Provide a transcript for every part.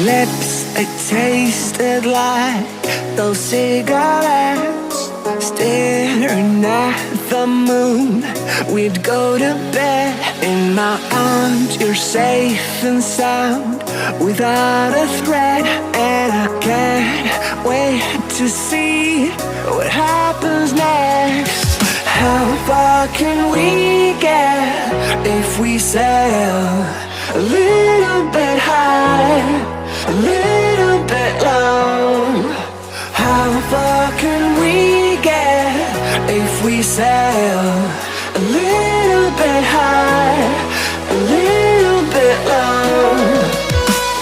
lips, it tasted like those cigarettes. Staring at the moon, we'd go to bed. In my arms, you're safe and sound, without a threat. And I can't wait to see what happens next. How far can we get if we sail a little bit high, a little bit low? How far can we get if we sail a little bit high, a little bit low?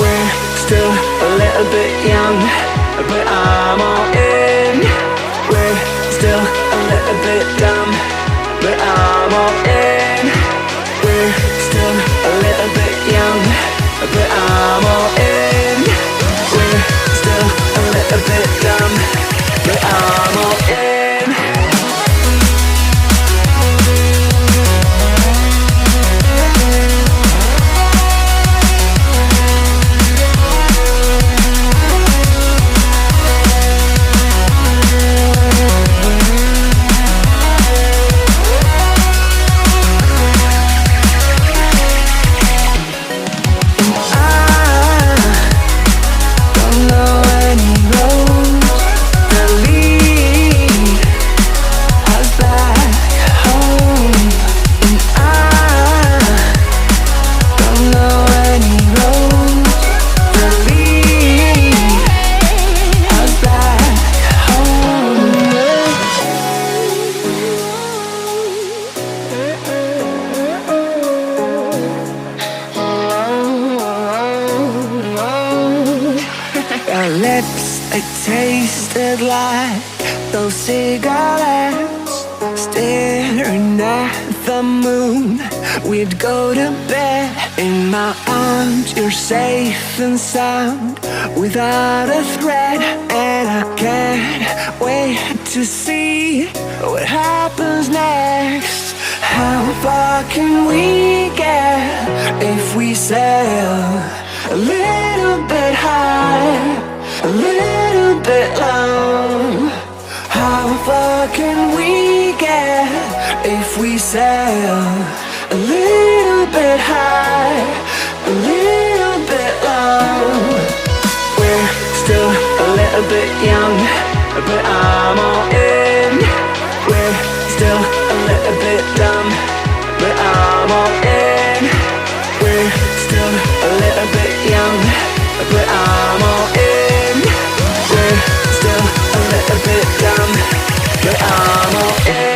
We're still a little bit young, but I'm all in. We're still a little bit dumb, but I'm all in. We're still a little bit young, but I'm all in. We're still a little bit dumb, but I'm all in. Our lips, it tasted like those cigarettes. Staring at the moon, we'd go to bed. In my arms, you're safe and sound, without a threat. And I can't wait to see what happens next. How far can we get if we sail a little bit high, a little bit low? How far can we get if we sail a little bit high, a little bit low? We're still a little bit young, but I'm all in. We're still a little bit dumb, but I'm all in. We're still a little bit young, but I'm all in. We're still a little bit dumb, but I'm all in.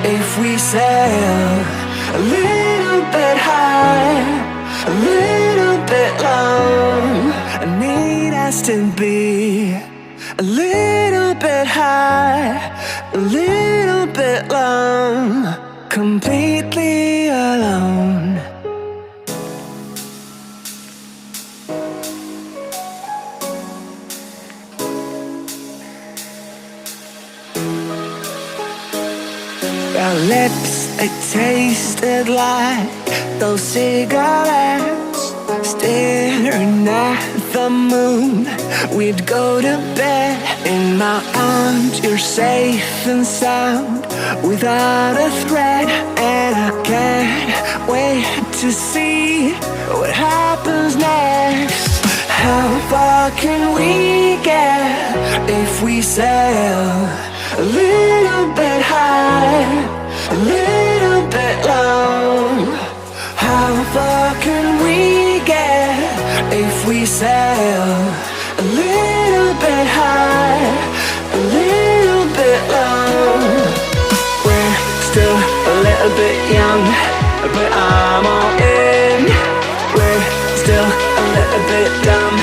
If we sail a little bit high, a little bit low, I need us to be a little bit high, a little bit low, completely alone. Our lips, it tasted like those cigarettes. Staring at the moon, we'd go to bed. In my arms, you're safe and sound, without a threat. And I can't wait to see what happens next. How far can we get if we sail a little bit high, a little bit low? How far can we get if we sail a little bit high, a little bit low? We're still a little bit young, but I'm all in. We're still a little bit dumb,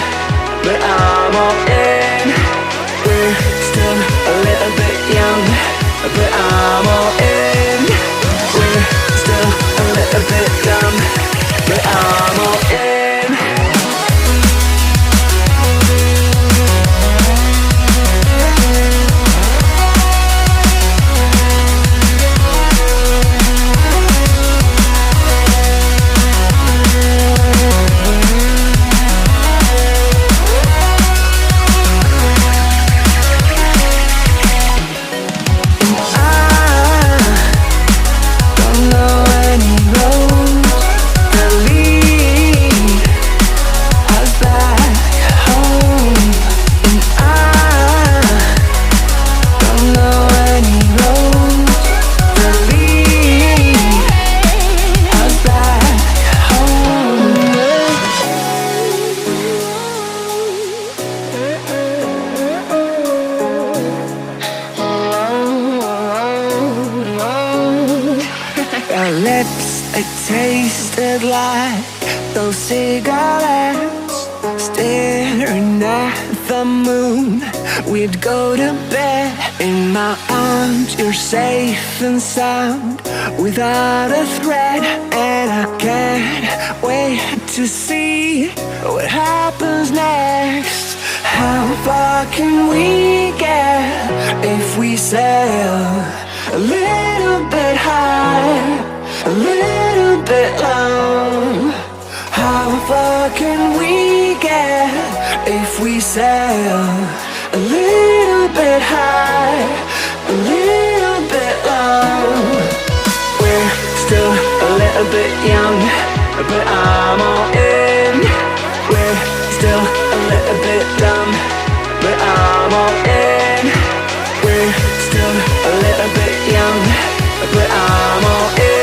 but I'm all in. We're still a little bit young, but I'm all in. We're still a little bit dumb, but I'm all in. Our lips, they tasted like those cigarettes. Staring at the moon, we'd go to bed. In my arms, you're safe and sound, without a threat. And I can't wait to see what happens next. How far can we get if we sail a little bit high, a little bit low? How far can we get if we sail a little bit high, a little bit low? We're still a little bit young, but I'm all in. We're still a little bit dumb, but I'm all in. We're still a little bit young, but I'm all in.